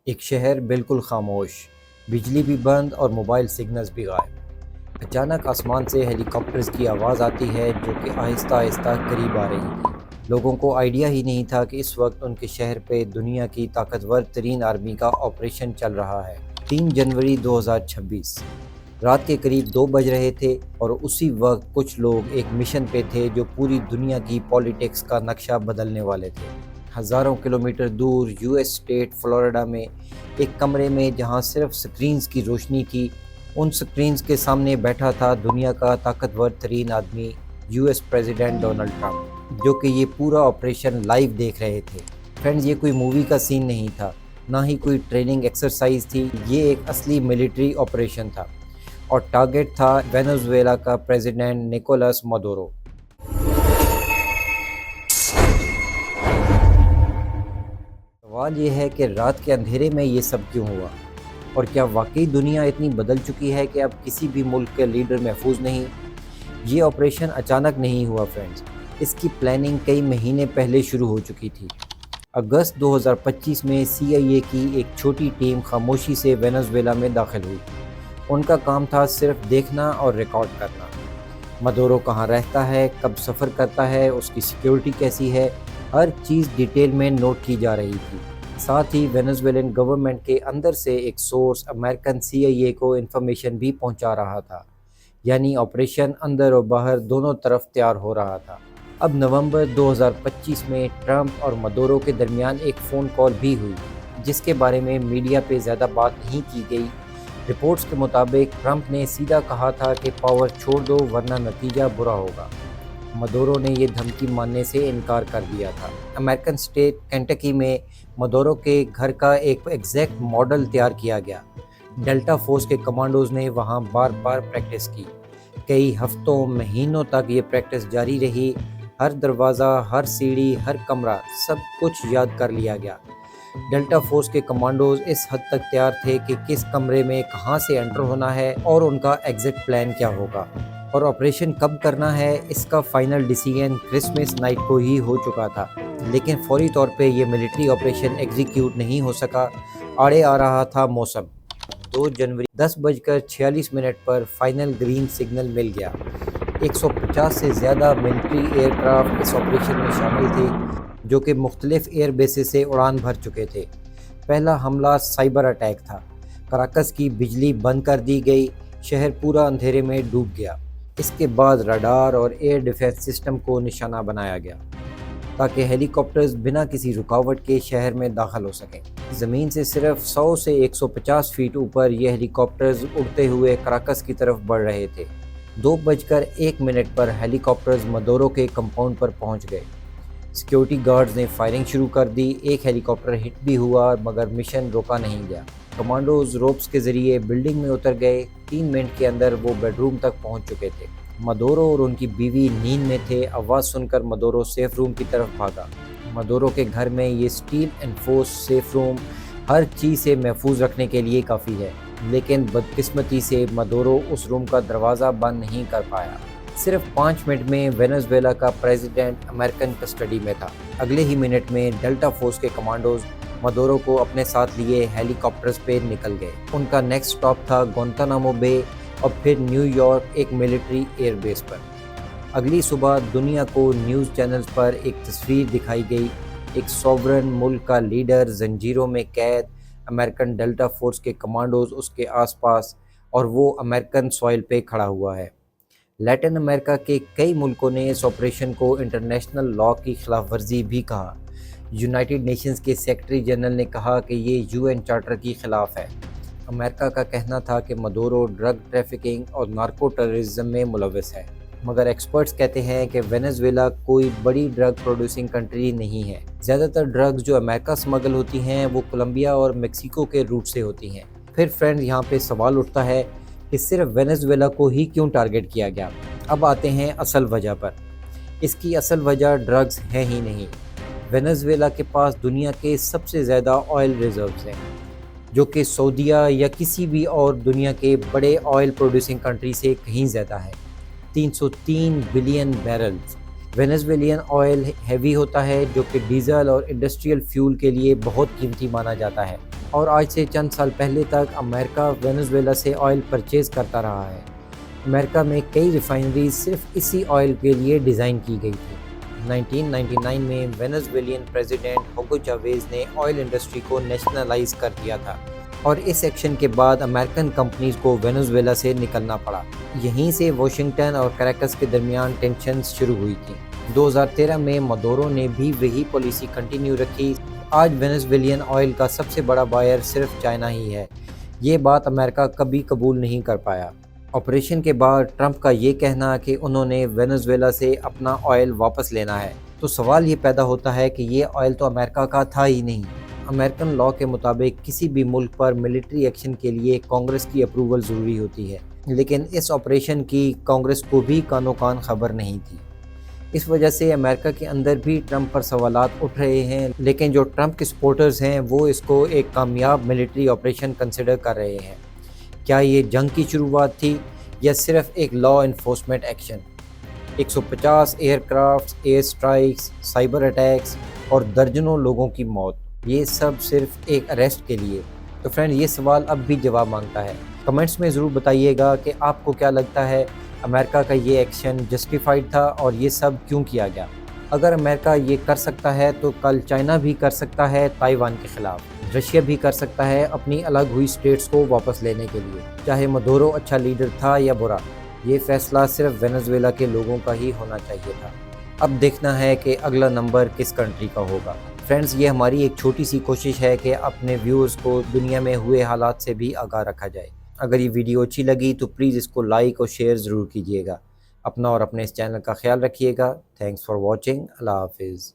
ایک شہر بالکل خاموش، بجلی بھی بند اور موبائل سگنلز بھی غائب۔ اچانک آسمان سے ہیلی کاپٹرز کی آواز آتی ہے جو کہ آہستہ آہستہ قریب آ رہی تھی۔ لوگوں کو آئیڈیا ہی نہیں تھا کہ اس وقت ان کے شہر پہ دنیا کی طاقتور ترین آرمی کا آپریشن چل رہا ہے۔ 3 جنوری 2026 رات کے قریب 2 بج رہے تھے اور اسی وقت کچھ لوگ ایک مشن پہ تھے جو پوری دنیا کی پولیٹکس کا نقشہ بدلنے والے تھے۔ ہزاروں کلومیٹر دور یو ایس اسٹیٹ فلوریڈا میں ایک کمرے میں جہاں صرف سکرینز کی روشنی تھی، ان سکرینز کے سامنے بیٹھا تھا دنیا کا طاقتور ترین آدمی، U S president Donald Trump, جو کہ یہ پورا آپریشن لائیو دیکھ رہے تھے۔ فرینڈز، یہ کوئی مووی کا سین نہیں تھا، نہ ہی کوئی ٹریننگ ایکسرسائز تھی، یہ ایک اصلی ملٹری آپریشن تھا اور ٹارگٹ تھا وینزویلا کا پریزیڈنٹ نکولاس مادورو۔ سوال یہ ہے کہ رات کے اندھیرے میں یہ سب کیوں ہوا، اور کیا واقعی دنیا اتنی بدل چکی ہے کہ اب کسی بھی ملک کے لیڈر محفوظ نہیں؟ یہ آپریشن اچانک نہیں ہوا فرینڈز، اس کی پلاننگ کئی مہینے پہلے شروع ہو چکی تھی۔ اگست 2025 میں سی آئی اے کی ایک چھوٹی ٹیم خاموشی سے وینزویلا میں داخل ہوئی۔ ان کا کام تھا صرف دیکھنا اور ریکارڈ کرنا۔ مادورو کہاں رہتا ہے، کب سفر کرتا ہے، اس کی سیکیورٹی کیسی ہے، ہر چیز ڈیٹیل میں نوٹ کی جا رہی تھی۔ ساتھ ہی وینزویلن گورنمنٹ کے اندر سے ایک سورس امریکن سی آئی اے کو انفارمیشن بھی پہنچا رہا تھا، یعنی آپریشن اندر اور باہر دونوں طرف تیار ہو رہا تھا۔ اب نومبر 2025 میں ٹرمپ اور مادورو کے درمیان ایک فون کال بھی ہوئی، جس کے بارے میں میڈیا پہ زیادہ بات نہیں کی گئی۔ رپورٹس کے مطابق ٹرمپ نے سیدھا کہا تھا کہ پاور چھوڑ دو ورنہ نتیجہ برا ہوگا۔ مادورو نے یہ دھمکی ماننے سے انکار کر دیا تھا۔ امریکن اسٹیٹ کینٹکی میں مادورو کے گھر کا ایک ایگزیکٹ ماڈل تیار کیا گیا۔ ڈیلٹا فورس کے کمانڈوز نے وہاں بار بار پریکٹس کی۔ کئی ہفتوں مہینوں تک یہ پریکٹس جاری رہی۔ ہر دروازہ، ہر سیڑھی، ہر کمرہ، سب کچھ یاد کر لیا گیا۔ ڈیلٹا فورس کے کمانڈوز اس حد تک تیار تھے کہ کس کمرے میں کہاں سے انٹر ہونا ہے اور ان کا ایگزٹ پلان کیا ہوگا اور آپریشن کب کرنا ہے۔ اس کا فائنل ڈیسیژن کرسمس نائٹ کو ہی ہو چکا تھا، لیکن فوری طور پہ یہ ملٹری آپریشن ایگزیکیوٹ نہیں ہو سکا۔ آڑے آ رہا تھا موسم۔ 2 جنوری 10:46 پر فائنل گرین سگنل مل گیا۔ 150 سے زیادہ ملٹری ایئر کرافٹ اس آپریشن میں شامل تھے، جو کہ مختلف ایئر بیسز سے اڑان بھر چکے تھے۔ پہلا حملہ سائبر اٹیک تھا۔ کراکس کی بجلی بند کر دی گئی، شہر پورا اندھیرے میں ڈوب گیا۔ اس کے بعد راڈار اور ایئر ڈیفنس سسٹم کو نشانہ بنایا گیا تاکہ ہیلی کاپٹرز بنا کسی رکاوٹ کے شہر میں داخل ہو سکیں۔ زمین سے صرف 100 سے 150 فیٹ اوپر یہ ہیلی کاپٹرز اڑتے ہوئے کراکس کی طرف بڑھ رہے تھے۔ 2:01 پر ہیلی کاپٹرز مادورو کے کمپاؤنڈ پر پہنچ گئے۔ سیکیورٹی گارڈز نے فائرنگ شروع کر دی۔ ایک ہیلی کاپٹر ہٹ بھی ہوا مگر مشن روکا نہیں گیا۔ کمانڈوز روپس کے ذریعے بلڈنگ میں اتر گئے۔ 3 منٹ کے اندر وہ بیڈ روم تک پہنچ چکے تھے۔ مادورو اور ان کی بیوی نیند میں تھے۔ آواز سن کر مادورو سیف روم کی طرف بھاگا۔ مادورو کے گھر میں یہ اسٹیل انفورس سیف روم ہر چیز سے محفوظ رکھنے کے لیے کافی ہے، لیکن بدقسمتی سے مادورو اس روم کا دروازہ بند نہیں کر پایا۔ صرف 5 منٹ میں وینزویلا کا پریزیڈنٹ امریکن کسٹڈی میں تھا۔ اگلے ہی منٹ میں ڈیلٹا فورس کے کمانڈوز مادورو کو اپنے ساتھ لیے ہیلی کاپٹرز پہ نکل گئے۔ ان کا نیکسٹ سٹاپ تھا گوانتانامو بے اور پھر نیو یارک ایک ملٹری ایئر بیس پر۔ اگلی صبح دنیا کو نیوز چینلز پر ایک تصویر دکھائی گئی، ایک سوورن ملک کا لیڈر زنجیروں میں قید، امریکن ڈیلٹا فورس کے کمانڈوز اس کے آس پاس، اور وہ امریکن سوائل پہ کھڑا ہوا ہے۔ لیٹن امریکہ کے کئی ملکوں نے اس آپریشن کو انٹرنیشنل لاء کی خلاف ورزی بھی کہا۔ یونائٹڈ نیشنز کے سیکرٹری جنرل نے کہا کہ یہ یو این چارٹر کی خلاف ہے۔ امریکہ کا کہنا تھا کہ مادورو ڈرگ ٹریفکنگ اور نارکو ٹیررزم میں ملوث ہے، مگر ایکسپرٹس کہتے ہیں کہ وینزویلا کوئی بڑی ڈرگ پروڈیوسنگ کنٹری نہیں ہے۔ زیادہ تر ڈرگز جو امریکہ سمگل ہوتی ہیں وہ کولمبیا اور میکسیکو کے روٹ سے ہوتی ہیں۔ پھر فرینڈ، یہاں پہ سوال اٹھتا ہے کہ صرف وینزویلا کو ہی کیوں ٹارگٹ کیا گیا؟ اب آتے ہیں اصل وجہ پر۔ اس کی اصل وجہ ڈرگز ہے ہی نہیں۔ وینزویلا کے پاس دنیا کے سب سے زیادہ آئل ریزروز ہیں، جو کہ سعودیہ یا کسی بھی اور دنیا کے بڑے آئل پروڈیوسنگ کنٹری سے کہیں زیادہ ہے۔ 303 بلین بیرلز۔ وینزویلین آئل ہیوی ہوتا ہے، جو کہ ڈیزل اور انڈسٹریل فیول کے لیے بہت قیمتی مانا جاتا ہے۔ اور آج سے چند سال پہلے تک امریکہ وینزویلا سے آئل پرچیز کرتا رہا ہے۔ امریکہ میں کئی ریفائنریز صرف اسی آئل کے لیے ڈیزائن کی گئی تھی۔ 1999 میں وینزویلین پریزیڈنٹ ہوگو چاویز نے آئل انڈسٹری کو نیشنلائز کر دیا تھا، اور اس ایکشن کے بعد امریکن کمپنیز کو وینزویلا سے نکلنا پڑا۔ یہیں سے واشنگٹن اور کریکس کے درمیان ٹینشنز شروع ہوئی تھیں۔ 2013 میں مدورو نے بھی وہی پالیسی کنٹینیو رکھی۔ آج وینزویلین آئل کا سب سے بڑا بائر صرف چائنا ہی ہے۔ یہ بات امریکہ کبھی قبول نہیں کر پایا۔ آپریشن کے بعد ٹرمپ کا یہ کہنا کہ انہوں نے وینزویلا سے اپنا آئل واپس لینا ہے، تو سوال یہ پیدا ہوتا ہے کہ یہ آئل تو امریکہ کا تھا ہی نہیں۔ امریکن لاء کے مطابق کسی بھی ملک پر ملٹری ایکشن کے لیے کانگریس کی اپروول ضروری ہوتی ہے، لیکن اس آپریشن کی کانگریس کو بھی کان و کان خبر نہیں تھی۔ اس وجہ سے امریکہ کے اندر بھی ٹرمپ پر سوالات اٹھ رہے ہیں، لیکن جو ٹرمپ کے سپورٹرز ہیں وہ اس کو ایک کامیاب ملٹری آپریشن کنسیڈر کر رہے ہیں۔ کیا یہ جنگ کی شروعات تھی یا صرف ایک law enforcement action? 150 aircrafts, air strikes, cyber attacks اور درجنوں لوگوں کی موت، یہ سب صرف ایک اریسٹ کے لیے؟ تو فرینڈ، یہ سوال اب بھی جواب مانگتا ہے۔ کمنٹس میں ضرور بتائیے گا کہ آپ کو کیا لگتا ہے، امریکہ کا یہ ایکشن جسٹیفائڈ تھا اور یہ سب کیوں کیا گیا؟ اگر امریکہ یہ کر سکتا ہے تو کل چائنا بھی کر سکتا ہے تائیوان کے خلاف، رشیا بھی کر سکتا ہے اپنی الگ ہوئی سٹیٹس کو واپس لینے کے لیے۔ چاہے مدورو اچھا لیڈر تھا یا برا، یہ فیصلہ صرف وینزویلا کے لوگوں کا ہی ہونا چاہیے تھا۔ اب دیکھنا ہے کہ اگلا نمبر کس کنٹری کا ہوگا۔ فرینڈز، یہ ہماری ایک چھوٹی سی کوشش ہے کہ اپنے ویورز کو دنیا میں ہوئے حالات سے بھی آگاہ رکھا جائے۔ اگر یہ ویڈیو اچھی لگی تو پلیز اس کو لائک اور شیئر ضرور کیجیے گا۔ اپنا اور اپنے اس چینل کا خیال رکھیے گا۔ Thanks for watching. اللہ حافظ۔